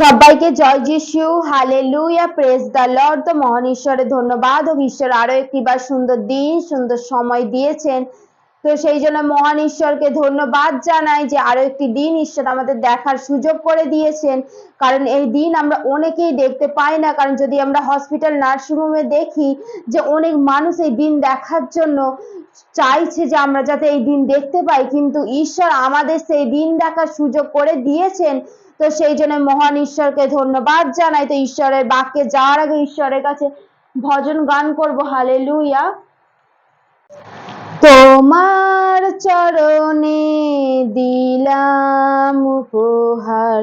সবাইকে জয় যিশু, hallelujah, praise the Lord. তো মহান ঈশ্বরের ধন্যবাদ ও ঈশ্বর আরো একটিবার সুন্দর দিন সুন্দর সময় দিয়েছেন। তো সেই জন্য মহান ঈশ্বরকে ধন্যবাদ জানাই যে আরো একটি দিন ঈশ্বর আমাদের দেখার সুযোগ করে দিয়েছেন। কারণ এই দিন আমরা অনেকেই দেখতে পাই না, কারণ যদি আমরা হসপিটাল নার্সিংহোমে দেখি যে অনেক মানুষ এই দিন দেখার জন্য চাইছে যে আমরা যাতে এই দিন দেখতে পাই, কিন্তু ঈশ্বর আমাদের সেই দিন দেখার সুযোগ করে দিয়েছেন। তো সেই জন্য মহান ঈশ্বরকে ধন্যবাদ জানাই। তো ঈশ্বরের বাক্যে যাওয়ার আগে ঈশ্বরের কাছে ভজন গান করব। হালেলুয়া। তোমার চরণে দিলাম উপহার,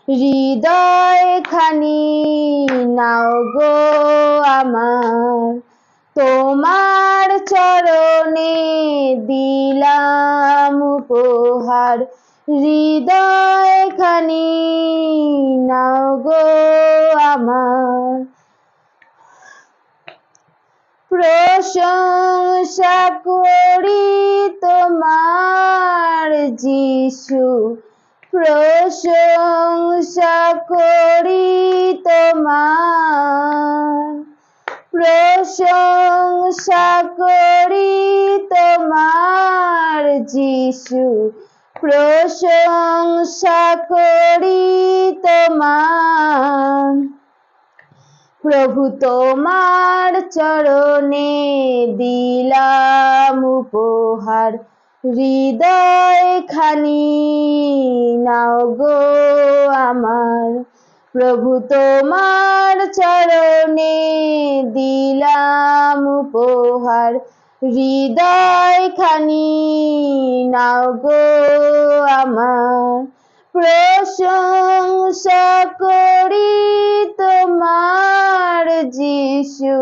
হৃদয় খানি নাও গো আমার। তোমার চরণে দিলাম উপহার, হৃদয় খানি নাও গো আমার। প্রশংসা করি তোমার যিশু, প্রশংসা করি তোমার, প্রশংসা করি তোমার যিশু, প্রশংসা করি তোমার। প্রভু তোমার চরণে দিলাম উপহার, হৃদয় খানি নাও গো আমার। প্রভু তোমার চরণে দিলাম উপহার, হৃদয় খানি নাও গো আমার। প্রশংসা করি তোমার যিশু,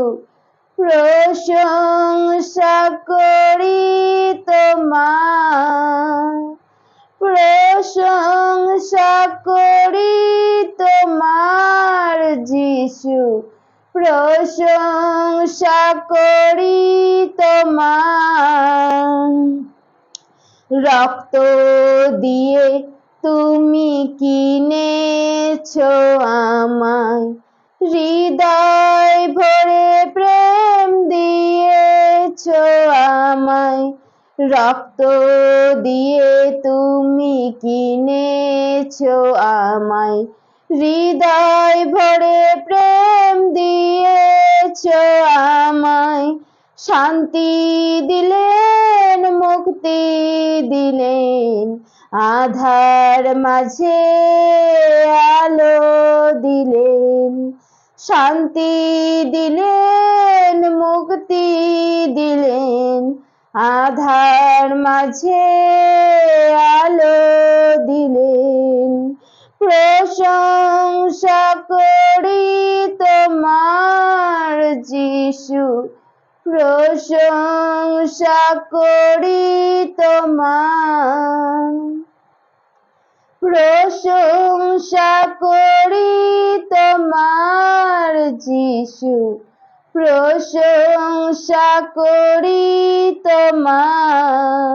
প্রশংসা করি তোমার, প্রশংসা করি তোমার যিশু, প্রশংসা করি তোমার। রক্ত দিয়ে তুমি কিনেছো আমায়, হৃদয় ভরে প্রেম দিয়েছো আমায়। রক্ত দিয়ে তুমি কিনেছো আমায়, হৃদয় ভরে প্রেম দিয়েছো আমায়। শান্তি দিলেন, মুক্তি দিলেন, আধার মাঝে আলো দিলেন। শান্তি দিলেন, মুক্তি দিলেন, আধার মাঝে আলো দিলেন। প্রশংসা করি তোমার যিশু, প্রশংসা করি তোমার, প্রশংসা করি তোমার যিশু, প্রশংসা করি তোমার।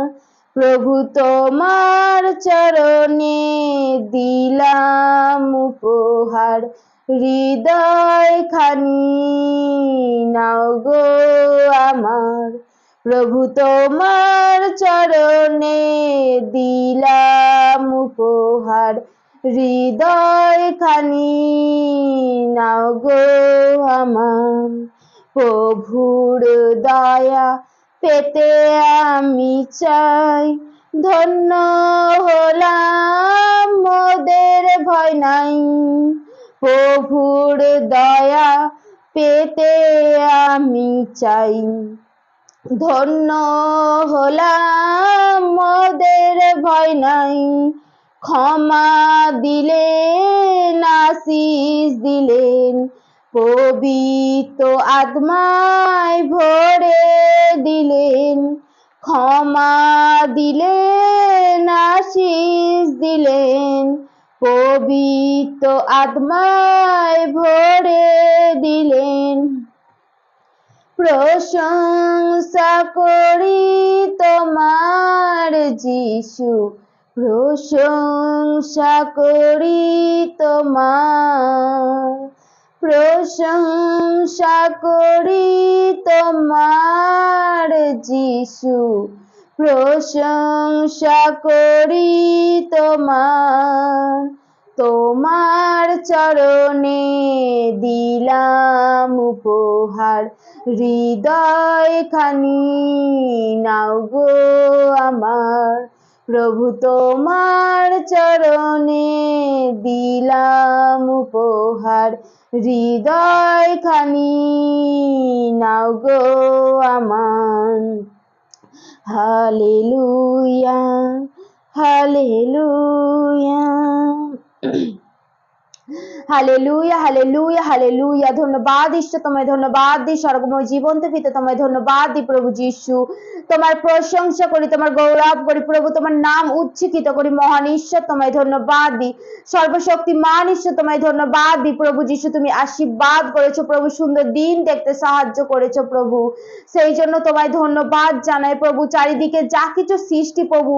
প্রভু তোমার চরণে দিলাম উপহার, হৃদয় খানি নাও গো আমার। প্রভু তোমার চরণে দিলাম উপহার, হৃদয় খানি নাও গো আমার। প্রভুর দয়া পেতে আমি চাই, ধন্য হলাম মোদের ভয় নাই। প্রভুর দয়া পেতে আমি চাই, ধন্য হলাম মোদের ভয় নাই। ক্ষমা দিলেন, আশীষ দিলেন, পবিত্র আত্মায় ভরে দিলেন। ক্ষমা দিলেন, আশীষ দিলেন, পবিত্র আত্মায় ভরে দিলেন। প্রশংসা করি তোমার যিশু, প্রশংসা করি তোমার, প্রশংসা করি তোমার যিশু, প্রশংসা করি তোমার। তোমার চরণে দিলাম উপহার, হৃদয় খানি নাও গো আমার। প্রভু তোমার চরণে দিলাম উপহার, হৃদয় খানি নাও গো আমার। Hallelujah, hallelujah, hallelujah, hallelujah, hallelujah. ধন্যবাদ ঈশ্বর, তোমায় ধন্যবাদ দিই। স্বর্গময় জীবন্ত পিতা, তোমায় ধন্যবাদ দিই প্রভু যিশু। তোমার প্রশংসা করি, তোমার গৌরব করি প্রভু, তোমার নাম উচ্চকিত করি। মহান ঈশ্বর, তোমায় ধন্যবাদ দিই। সর্বশক্তিমান ঈশ্বর, তোমায় ধন্যবাদ দিই প্রভু যিশু। তুমি আশীর্বাদ করেছো প্রভু, সুন্দর দিন দেখতে সাহায্য করেছো প্রভু, সেই জন্য তোমায় ধন্যবাদ জানাই প্রভু। চারিদিকে যা কিছু সৃষ্টি প্রভু,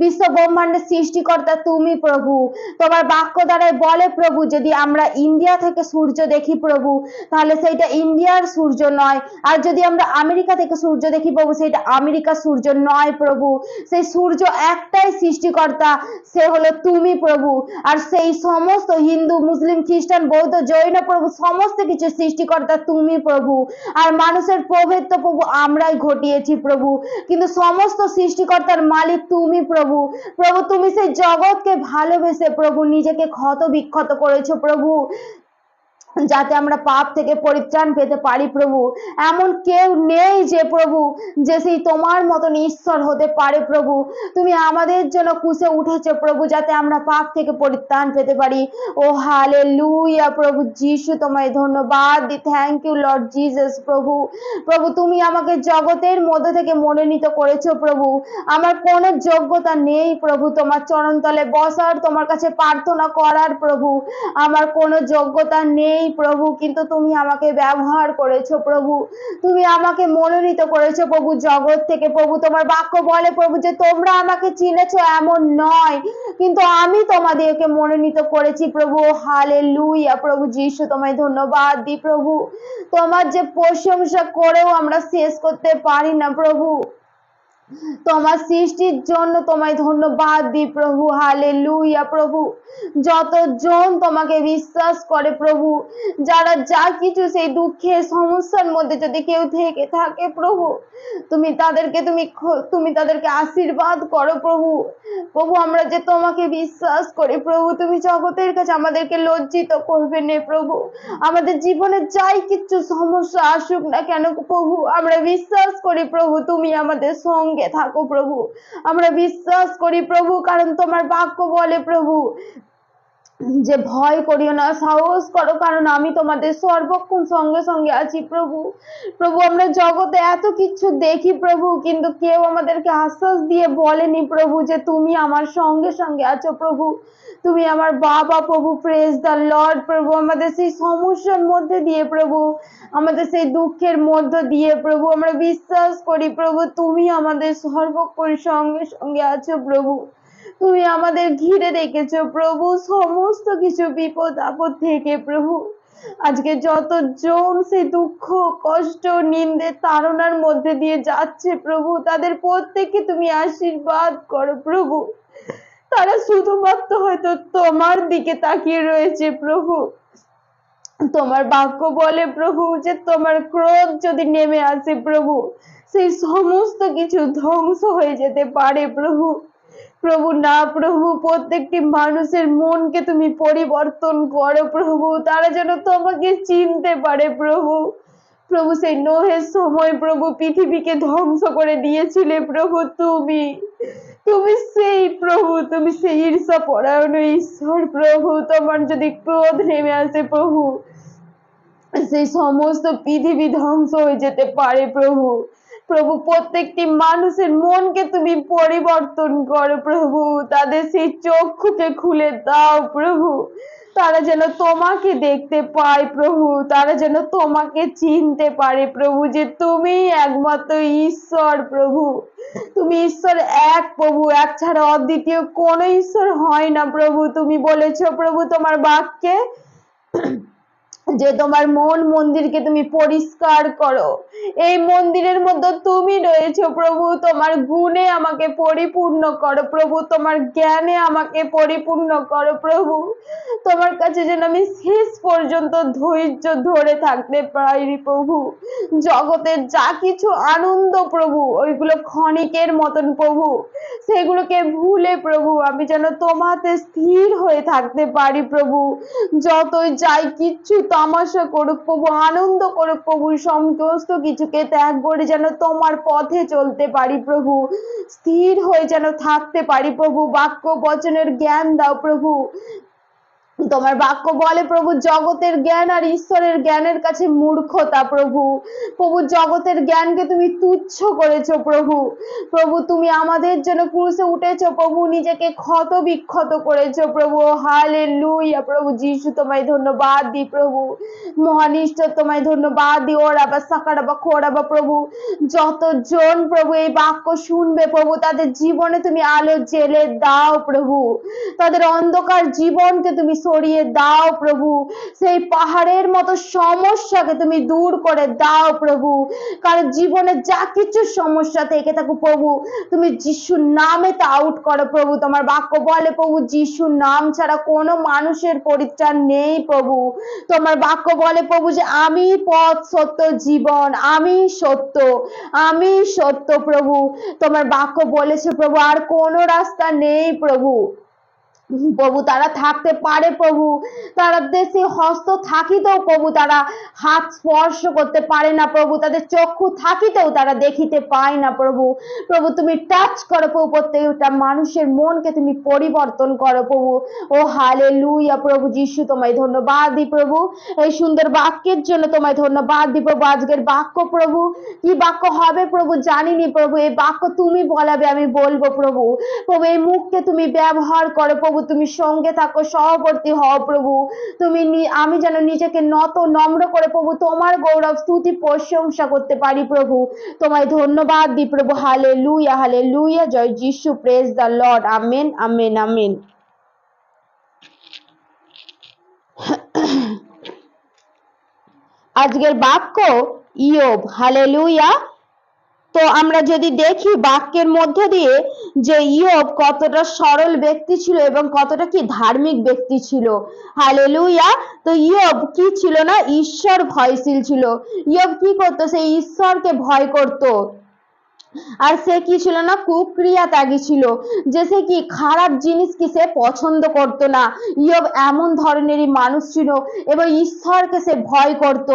বিশ্ব ব্রহ্মাণ্ডের সৃষ্টিকর্তা তুমি প্রভু। তোমার বাক্য দ্বারাই বলে প্রভু, যদি আমরা ইন্ডিয়া থেকে সূর্য দেখি প্রভু, তাহলে সেইটা ইন্ডিয়ার সূর্য নয়। আর যদি আমরা আমেরিকা থেকে সূর্য দেখি প্রভু, সেইটা আমেরিকার সূর্য নয় প্রভু। সেই সূর্য একটাই সৃষ্টিকর্তা, সে হলো তুমি প্রভু। আর সেই সমস্ত হিন্দু, মুসলিম, খ্রিস্টান, বৌদ্ধ, জৈন প্রভু, সমস্ত কিছু সৃষ্টিকর্তা তুমি প্রভু। আর মানুষের প্রভেদ তো প্রভু আমরাই ঘটিয়েছি প্রভু, কিন্তু সমস্ত সৃষ্টিকর্তার মালিক তুমি প্রভু। প্রভু তুমি সেই জগৎকে ভালোবেসে প্রভু নিজেকে ক্ষত বিক্ষত করেছো প্রভু, যাতে আমরা পাপ থেকে পরিত্রাণ পেতে পারি প্রভু। এমন কেউ নেই যে প্রভু, যে সেই তোমার মতন ঈশ্বর হতে পারে প্রভু। তুমি আমাদের জন্য কুশে উঠেছো প্রভু, যাতে আমরা পাপ থেকে পরিত্রাণ পেতে পারি। ও হালেলুয়া প্রভু যিশু, তোমায় ধন্যবাদ দি। থ্যাংক ইউ লর্ড জিসাস প্রভু। প্রভু তুমি আমাকে জগতের মধ্যে থেকে মনোনীত করেছো প্রভু। আমার কোনো যোগ্যতা নেই প্রভু তোমার চরণতলে বসার, তোমার কাছে প্রার্থনা করার প্রভু। আমার কোনো যোগ্যতা নেই প্রভু, কিন্তু তুমি আমাকে ব্যবহার করেছো প্রভু। তুমি আমাকে মনোনীত করেছো প্রভু জগৎ থেকে প্রভু। তোমার বাক্য বলে প্রভু যে তোমরা আমাকে চিনেছো এমন নয়, কিন্তু আমি তোমাদেরকে মনোনীত করেছি প্রভু। হালেলুয়া প্রভু যিশু, তোমায় ধন্যবাদ দিই প্রভু। তোমার যে প্রশংসা করেও আমরা শেষ করতে পারি না প্রভু। তোমার সৃষ্টির জন্য তোমায় ধন্যবাদ দিই প্রভু। হালেলুয়া প্রভু। যতজন তোমাকে বিশ্বাস করে প্রভু, যারা যা কিছু সেই দুঃখের সমস্যার মধ্যে যদি কেউ থেকে থাকে প্রভু, তুমি তাদেরকে আশীর্বাদ করো প্রভু। প্রভু আমরা যে তোমাকে বিশ্বাস করি প্রভু, তুমি জগতের কাছে আমাদেরকে লজ্জিত করবে না প্রভু। আমাদের জীবনে যাই কিছু সমস্যা আসুক না কেন প্রভু, আমরা বিশ্বাস করি প্রভু তুমি আমাদের সঙ্গে থাকো প্রভু। আমরা বিশ্বাস করি প্রভু, কারণ তোমার বাক্য বলে প্রভু যে ভয় করিও না, সাহস করো, কারণ আমি তোমাদের সর্বক্ষণ সঙ্গে সঙ্গে আছি প্রভু। প্রভু আমরা জগতে এত কিছু দেখি প্রভু, কিন্তু কেউ আমাদেরকে আশ্বাস দিয়ে বলেনি প্রভু যে তুমি আমার সঙ্গে সঙ্গে আছো প্রভু। তুমি আমার বাবা প্রভু। প্রেজ দ্য লর্ড প্রভু। আমাদের সেই সমস্যার মধ্যে দিয়ে প্রভু, আমাদের সেই দুঃখের মধ্য দিয়ে প্রভু, আমরা বিশ্বাস করি প্রভু তুমি আমাদের সর্বক্ষণ সঙ্গে সঙ্গে আছো প্রভু। তুমি আমাদের ঘিরে রেখেছো প্রভু সমস্ত কিছু বিপদ আপদ থেকে প্রভু। আজকে যতজন সেই দুঃখ, কষ্ট, নিন্দে, তাড়নার মধ্যে দিয়ে যাচ্ছে প্রভু, তাদের প্রত্যেককে তুমি আশীর্বাদ করো প্রভু। তারা শুধুমাত্র হয়তো তোমার দিকে তাকিয়ে রয়েছে প্রভু। তোমার বাক্য বলে প্রভু যে তোমার ক্রোধ যদি নেমে আসে প্রভু, সেই সমস্ত কিছু ধ্বংস হয়ে যেতে পারে প্রভু। প্রভু না প্রভু, প্রত্যেকটি মানুষের মনকে তুমি পরিবর্তন করো প্রভু, তারা যেন তোমাকে চিনতে পারে প্রভু। প্রভু সেই নোহের সময় প্রভু পৃথিবীকে ধ্বংস করে দিয়েছিলে প্রভু, তুমি সেই প্রভু, তুমি সেই ঈর্ষা পরায়ণ ঈশ্বর প্রভু। তোমার যদি ক্রোধ নেমে আসে প্রভু, সেই সমস্ত পৃথিবী ধ্বংস হয়ে যেতে পারে প্রভু। প্রভু প্রত্যেকটি মানুষের মনকে তুমি পরিবর্তন করো প্রভু, তাদের সেই চক্ষুকে খুলে দাও প্রভু। তারা যেন তোমাকে দেখতে পায় প্রভু, তারা যেন তোমাকে চিনতে পারে প্রভু, যে তুমি একমাত্র ঈশ্বর প্রভু। তুমি ঈশ্বর এক প্রভু, এক ছাড়া অদ্বিতীয় কোনো ঈশ্বর হয় না প্রভু। তুমি বলেছো প্রভু তোমার বাক্যে যে তোমার মন মন্দিরকে তুমি পরিষ্কার করো। এই মন্দিরের মধ্যে তুমি রয়েছো প্রভু, তোমার গুণে আমাকে পরিপূর্ণ করো প্রভু, তোমার জ্ঞানে আমাকে পরিপূর্ণ করো প্রভু। তোমার কাছে যেন আমি শেষ পর্যন্ত ধৈর্য ধরে থাকতে পারি প্রভু। জগতের যা কিছু আনন্দ প্রভু, ওইগুলো ক্ষণিকের মতন প্রভু, সেগুলোকে ভুলে প্রভু আমি যেন তোমাতে স্থির হয়ে থাকতে পারি প্রভু। যতই যাই কিচ্ছু তামাশা করুক প্রভু, আনন্দ করুক প্রভু, সমস্ত কিছুকে ত্যাগ করে যেন তোমার পথে চলতে পারি প্রভু, স্থির হয়ে যেন থাকতে পারি প্রভু। বাক্য বচনের জ্ঞান দাও প্রভু। তোমার বাক্য বলে প্রভু জগতের জ্ঞান আর ঈশ্বরের জ্ঞানের কাছে মূর্খতা প্রভু। প্রভু জগতের জ্ঞানকে তুমি তুচ্ছ করেছো প্রভু। প্রভু তুমি আমাদের জন্য ক্রুশে উঠেছো প্রভু, নিজেকে ক্ষত বিক্ষত করেছো প্রভু। হালেলুয়া প্রভু যিশু তোমায় ধন্যবাদ দি প্রভু, মহান ঈশ্বর তোমায় ধন্যবাদ দি। ওরাবা সাকারাবা খোরাবা প্রভু, যতজন প্রভু এই বাক্য শুনবে প্রভু তাদের জীবনে তুমি আলো জেলে দাও প্রভু, তাদের অন্ধকার জীবনকে তুমি সরিয়ে দাও প্রভু, সেই পাহাড়ের মতো সমস্যাকে তুমি দূর করে দাও প্রভু। কারণ জীবনে যা কিছু সমস্যা থেকে থাকুক প্রভু, তুমি যিশুর নামে তা আউট করো প্রভু। তোমার বাক্য বলে প্রভু যিশুর নাম ছাড়া কোনো মানুষের পরিত্রাণ নেই প্রভু। তোমার বাক্য বলে প্রভু যে আমি পথ সত্য জীবন, আমি সত্য, আমি সত্য প্রভু। তোমার বাক্য বলেছে প্রভু আর কোনো রাস্তা নেই প্রভু। প্রভু তারা থাকতে পারে প্রভু, তারা দেশে হস্ত থাকিতেও প্রভু তারা হাত স্পর্শ করতে পারে না প্রভু, তাদের চক্ষু থাকিতেও তারা দেখিতে পায় না প্রভু। প্রভু তুমি টাচ করো প্রভু, প্রত্যেকটা মানুষের মনকে তুমি পরিবর্তন করো প্রভু। ও হালেলুয়া প্রভু যিশু তোমায় ধন্যবাদ দি প্রভু, এই সুন্দর বাক্যের জন্য তোমায় ধন্যবাদ দি প্রভু। আজকের বাক্য প্রভু কি বাক্য হবে প্রভু জানিনি প্রভু, এই বাক্য তুমি বলাবে আমি বলবো প্রভু। প্রভু এই মুখকে তুমি ব্যবহার করো প্রভু, তুমি সঙ্গে থাকো, সহবর্তী হও প্রভু। তুমি আমি যেন নিজেকে নম্র করে প্রভু তোমার গৌরব স্তুতি প্রশংসা করতে পারি প্রভু। তোমায় ধন্যবাদ দি প্রভু। হালেলুয়া হালেলুয়া, জয় যিশু, praise the lord, amen amen amen. আজকের বাক্য ইয়োব। হালেলুয়া। তো আমরা যদি দেখি বাক্যের মধ্য দিয়ে যে ইয়োব কতটা সরল ব্যক্তি ছিল এবং কতটা কি ধার্মিক ব্যক্তি ছিল। হালেলুয়া। তো ইয়োব কি ছিল না, ঈশ্বর ভয়শীল ছিল। ইয়োব কি করতো, সেই ঈশ্বরকে ভয় করতো। আর সে কি ছিল না, কুক্রিয়া ত্যাগী ছিল, যে সে কি খারাপ জিনিস কি সে পছন্দ করতো না। ইয়োব এমন ধরনেরই মানুষ ছিল এবং ঈশ্বরকে সে ভয় করত,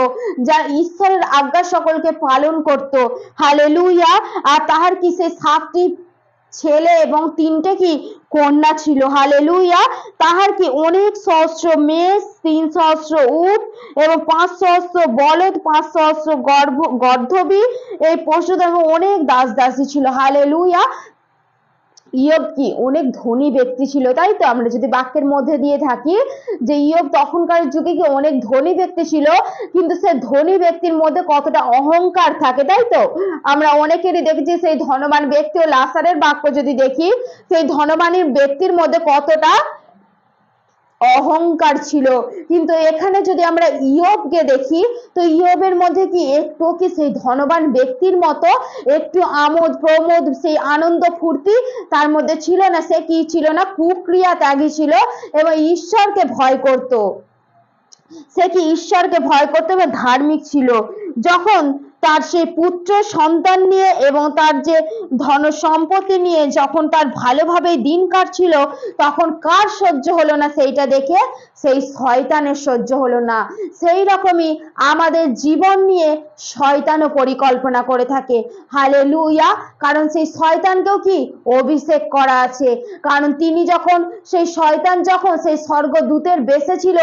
যা ঈশ্বরের আজ্ঞা সকলকে পালন করত। হালেলুয়া। আর তাহার কি সে 7টি ছেলে এবং 3টে কি কন্যা ছিল। হালেলুয়া। তাহার কি অনেক সহস্র মেষ, 3 সহস্র উট এবং 5 সহস্র বলদ, 5 সহস্র গর্ধবী এই পশুদের অনেক দাস দাসী ছিল। হালেলুয়া। ইয়োব কি অনেক ধনী ব্যক্তি ছিল, তাই তো আমরা যদি বাক্যের মধ্যে দিয়ে থাকি যে ইয়োব তখনকার যুগে কি অনেক ধনী ব্যক্তি ছিল, কিন্তু সে ধনী ব্যক্তির মধ্যে কতটা অহংকার থাকে, তাই তো আমরা অনেকেরই দেখেছি। সেই ধনবান ব্যক্তি ও লাসারের বাক্য যদি দেখি, সেই ধনবানের ব্যক্তির মধ্যে কতটা অহংকার ছিল। কিন্তু এখানে যদি আমরা ইয়োবকে দেখি, তো ইয়োবের মধ্যে কি একটু কি সেই ধনবান ব্যক্তির মতো একটু আমোদ প্রমোদ, সেই আনন্দ ফুর্তি তার মধ্যে ছিল না। সে কি ছিল না, কুক্রিয়া ত্যাগী ছিল এবং ঈশ্বরকে ভয় করত। সে কি ঈশ্বরকে ভয় করতে এবং ধার্মিক ছিল। যখন তার সেই পুত্র সন্তান নিয়ে এবং তার যে ধন সম্পত্তি নিয়ে যখন তার ভালোভাবে দিন কাটছিল, তখন কার সহ্য হলো না সেইটা দেখে, সেই শয়তানের সহ্য হলো না। সেই রকমই আমাদের জীবন নিয়ে শয়তানও পরিকল্পনা করে থাকে। হালেলুয়া। কারণ সেই শয়তানকেও কি অভিষেক করা আছে। কারণ তিনি যখন সেই শয়তান যখন সেই স্বর্গদূতের বেশে ছিল,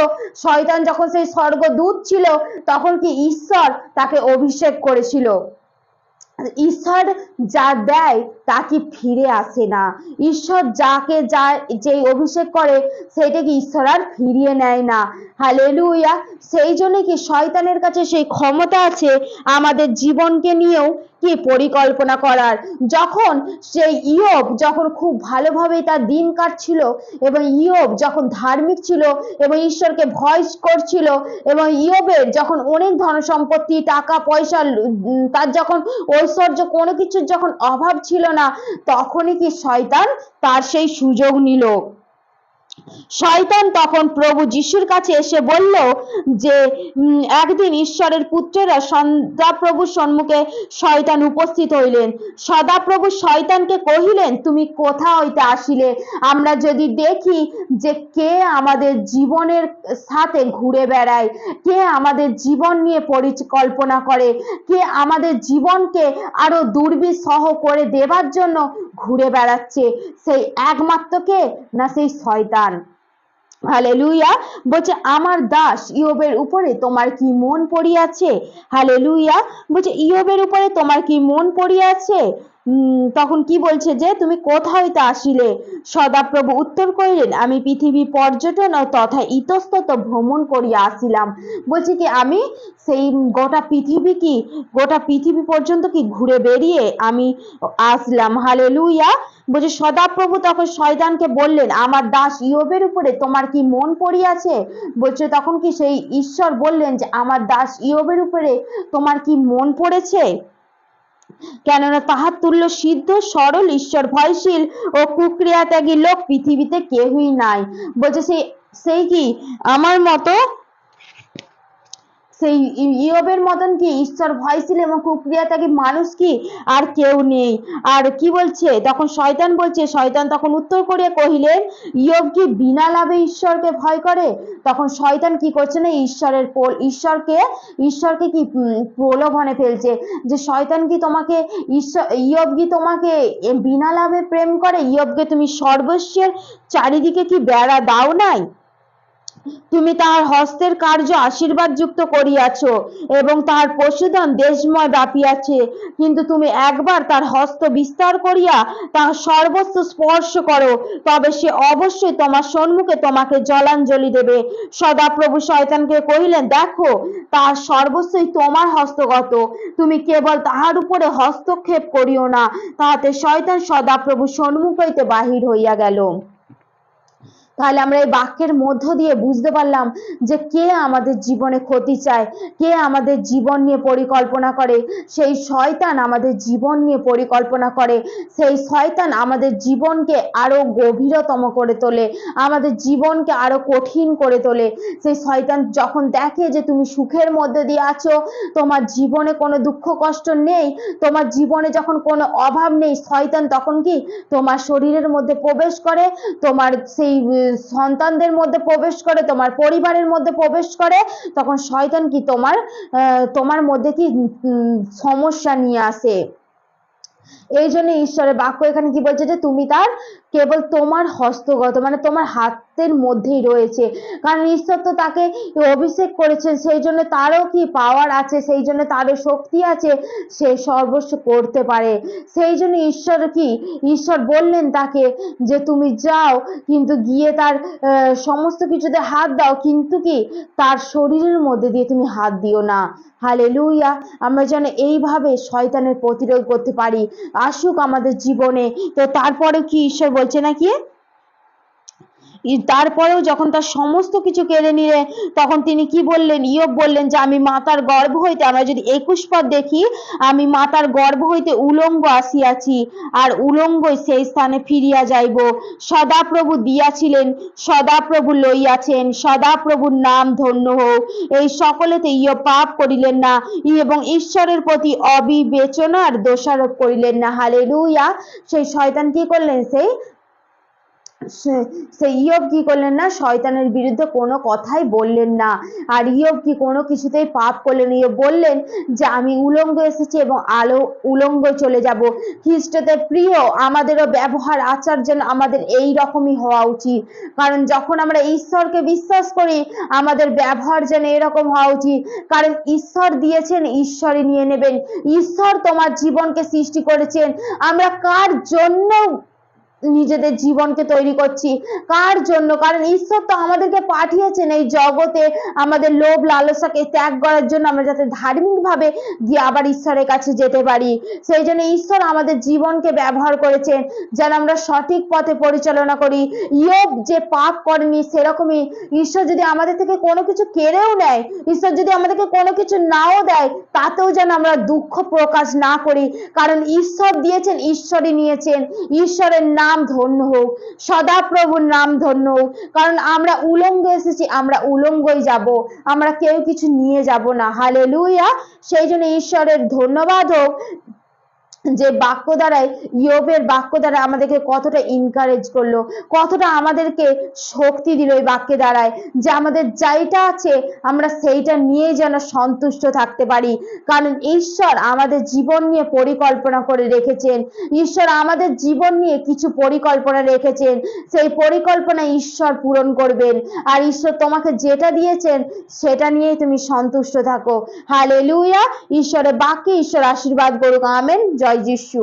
শয়তান যখন সেই স্বর্গদূত ছিল, তখন কি ঈশ্বর তাকে অভিষেক করেছিল। ঈশ্বর যা দেয় তা কি ফিরে আসে না। ঈশ্বর যাকে যা যেই অভিষেক করে সেটা কি ঈশ্বর আর ফিরিয়ে নেয় না। হালেলুয়া। সেই জন্য কি শয়তানের কাছে সেই ক্ষমতা আছে আমাদের জীবনকে নিয়েও কি পরিকল্পনা করার। যখন সেই ইয়োব যখন খুব ভালোভাবে তার দিন কাটছিল এবং ইয়োব যখন ধার্মিক ছিল এবং ঈশ্বরকে ভয় করছিল এবং ইয়োবের যখন অনেক ধন সম্পত্তি টাকা পয়সা তার যখন ঐশ্বর্য কোনো কিছুর যখন অভাব ছিল না, তখনই কি শয়তান তার সেই সুযোগ নিল। শয়তান তখন প্রভু যিশুর কাছে এসে বলল যে একদিন ঈশ্বরের পুত্রেরা সদাপ্রভুর সম্মুখে শয়তান উপস্থিত হইলেন। সদাপ্রভু শয়তানকে কহিলেন, তুমি কোথা হইতে আসিলে? আমরা যদি দেখি যে কে আমাদের জীবনের সাথে ঘুরে বেড়ায়, কে আমাদের জীবন নিয়ে পরিকল্পনা করে, কে আমাদের জীবনকে আরো দুর্বিষহ করে দেবার জন্য ঘুরে বেড়াচ্ছে, সেই একমাত্র কে না সেই শয়তান। হালেলুয়া। বলছে আমার দাস ইয়োবের উপরে তোমার কি মন পড়িয়াছে? হালেলুয়া। বলছে ইয়োবের উপরে তোমার কি মন পড়িয়াছে? তখন কি বলছে যে তুমি কোথা হইতে আসিলে? সদাপ্রভু উত্তর করিলেন, আমি পৃথিবী পর্যটন তথা ইতস্তত ভ্রমণ করিয়া আসিলাম। বলছে কি আমি সেই গোটা পৃথিবী পর্যন্ত কি ঘুরে বেরিয়ে আমি আসলাম। হালেলুয়া। বলছে সদাপ্রভু তখন শয়তানকে বললেন, আমার দাস ইয়োবের উপরে তোমার কি মন পড়িয়াছে? বলছে তখন কি সেই ঈশ্বর বললেন যে আমার দাস ইয়োবের উপরে তোমার কি মন পড়েছে? কেননা তাহার তুল্য সিদ্ধ সরল ঈশ্বর ভয়শীল ও কুক্রিয়া ত্যাগী লোক পৃথিবীতে কেহই নাই। বলছে সেই কি আমার মতো সেই ইয়োবের মতন কি ঈশ্বর ভয়শীল এবং কুক্রিয়াত্যাগী মানুষ কি আর কেউ নেই। আর কি বলছে তখন শয়তান বলছে, শয়তান তখন উত্তর করিয়া কহিলেন, ইয়োব কি বিনা লাভে ঈশ্বরকে ভয় করে? তখন শয়তান কি করছে না ঈশ্বরকে কি প্রলোভনে ফেলছে যে শয়তান কি তোমাকে ইয়োব কি তোমাকে বিনা লাভে প্রেম করে? ইয়োবকে তুমি সর্বস্বের চারিদিকে কি বেড়া দাও নাই? তুমি তাহার হস্তের কার্য আশীর্বাদ যুক্ত করিয়াছ এবং তাহার পশুধন দেশময় ব্যাপিয়াছে, কিন্তু তুমি একবার তার হস্ত বিস্তার করিয়া তাহার সর্বস্ব স্পর্শ করো, তবে সে অবশ্যই তোমার সম্মুখে তোমাকে জলাঞ্জলি দেবে। সদাপ্রভু শয়তানকে কহিলেন, দেখো তাহার সর্বস্বই তোমার হস্তগত, তুমি কেবল তাহার উপরে হস্তক্ষেপ করিও না। তাহাতে শয়তান সদাপ্রভু সম্মুখ হইতে বাহির হইয়া গেল। তাহলে আমরা এই বাক্যের মধ্য দিয়ে বুঝতে পারলাম যে কে আমাদের জীবনে ক্ষতি চায়, কে আমাদের জীবন নিয়ে পরিকল্পনা করে। সেই শয়তান আমাদের জীবন নিয়ে পরিকল্পনা করে। সেই শয়তান আমাদের জীবনকে আরো গভীরতম করে তোলে, আমাদের জীবনকে আরো কঠিন করে তোলে। সেই শয়তান যখন দেখে যে তুমি সুখের মধ্যে দিয়ে আছো, তোমার জীবনে কোনো দুঃখ কষ্ট নেই, তোমার জীবনে যখন কোনো অভাব নেই, শয়তান তখন কি তোমার শরীরের মধ্যে প্রবেশ করে, তোমার সেই সন্তানদের মধ্যে প্রবেশ করে, তোমার পরিবারের মধ্যে প্রবেশ করে। তখন শয়তান কি তোমার মধ্যে কি সমস্যা নিয়ে আসে। এই জন্য ঈশ্বরের বাক্য এখানে কি বলছে যে তুমি তার কেবল তোমার হস্তগত, মানে তোমার হাতের মধ্যেই রয়েছে। কারণ ঈশ্বর তো তাকে অভিষেক করেছেন, সেই জন্য তারও কি পাওয়ার আছে, সেই জন্য তারও শক্তি আছে, সে সর্বস্ব করতে পারে। সেই জন্য ঈশ্বর বললেন তাকে যে তুমি যাও, কিন্তু গিয়ে তার সমস্ত কিছুতে হাত দাও, কিন্তু কি তার শরীরের মধ্যে দিয়ে তুমি হাত দিও না। হালেলুয়া। আমরা যেন এইভাবে শয়তানের প্রতিরোধ করতে পারি। আসুক আমাদের জীবনে। তো তারপরে কি ঈশ্বর বলছে নাকি, তারপরেও যখন তার সমস্ত কিছু কেড়ে নিলে তখন তিনি কি বললেন? ইয়োব বললেন যে আমি মাতার গর্ভ হইতে, আমরা যদি 21 পদ দেখি, আমি মাতার গর্ভ হইতে উলঙ্গ আসিয়াছি, আর উলঙ্গই সেই স্থানে ফিরিয়া যাইব। সদাপ্রভু দিয়াছিলেন, সদাপ্রভু লইয়াছেন, সদাপ্রভুর নাম ধন্য হোক। এই সকলেতে ইয়োব পাপ করিলেন না এবং ঈশ্বরের প্রতি অবিবেচনার দোষারোপ করিলেন না। হালেলুয়া। সেই শয়তান কি করলেন? সেই সে ইয়োব কি করলেন না, শয়তানের বিরুদ্ধে কোনো কথাই বললেন না। আর ইয়োব কি কোনো কিছুতেই পাপ করলেন, ইয়োব বললেন যে আমি উলঙ্গ এসেছি এবং আলো উলঙ্গ চলে যাব। খ্রিস্টতে প্রিয়, আমাদেরও ব্যবহার আচার যেন আমাদের এই রকমই হওয়া উচিত। কারণ যখন আমরা ঈশ্বরকে বিশ্বাস করি, আমাদের ব্যবহার যেন এরকম হওয়া উচিত। কারণ ঈশ্বর দিয়েছেন, ঈশ্বরই নিয়ে নেবেন। ঈশ্বর তোমার জীবনকে সৃষ্টি করেছেন। আমরা কার জন্য নিজেদের জীবনকে তৈরি করছি? কার জন্য? কারণ ঈশ্বর তো আমাদেরকে পাঠিয়েছেন এই জগতে আমাদের লোভ লালসাকে ত্যাগ করার জন্য, আমরা যাতে ধার্মিক ভাবে গিয়ে আবার ঈশ্বরের কাছে যেতে পারি। সেই জন্য ঈশ্বর আমাদের জীবনকে ব্যবহার করেছেন যেন আমরা সঠিক পথে পরিচালনা করি। ইয়োব যে পাপ করেনি, সেরকমই ঈশ্বর যদি আমাদের থেকে কোনো কিছু কেড়েও নেয়, ঈশ্বর যদি আমাদেরকে কোনো কিছু নাও দেয়, তাতেও যেন আমরা দুঃখ প্রকাশ না করি। কারণ ঈশ্বর দিয়েছেন, ঈশ্বরই নিয়েছেন। ঈশ্বরের নাম ধন্য হোক, সদাপ্রভুর নাম ধন্য হোক। কারণ আমরা উলঙ্গ এসেছি, আমরা উলঙ্গই যাব, আমরা কেউ কিছু নিয়ে যাব না। হালেলুয়া। সেই জন্য ঈশ্বরের ধন্যবাদ হোক যে বাক্য দ্বারাই, ইয়োবের বাক্য দ্বারা আমাদেরকে কতটা ইনকারেজ করলো, কতটা আমাদেরকে শক্তি দিল এই বাক্যে দ্বারায়, যে আমাদের যাইটা আছে আমরা সেইটা নিয়ে যেন সন্তুষ্ট থাকতে পারি। কারণ ঈশ্বর আমাদের জীবন নিয়ে পরিকল্পনা করে রেখেছেন। ঈশ্বর আমাদের জীবন নিয়ে কিছু পরিকল্পনা রেখেছেন, সেই পরিকল্পনা ঈশ্বর পূরণ করবেন। আর ঈশ্বর তোমাকে যেটা দিয়েছেন সেটা নিয়েই তুমি সন্তুষ্ট থাকো। হালেলুয়া। ঈশ্বরের বাক্যে ঈশ্বর আশীর্বাদ করুক। আমেন। জয় যিশু।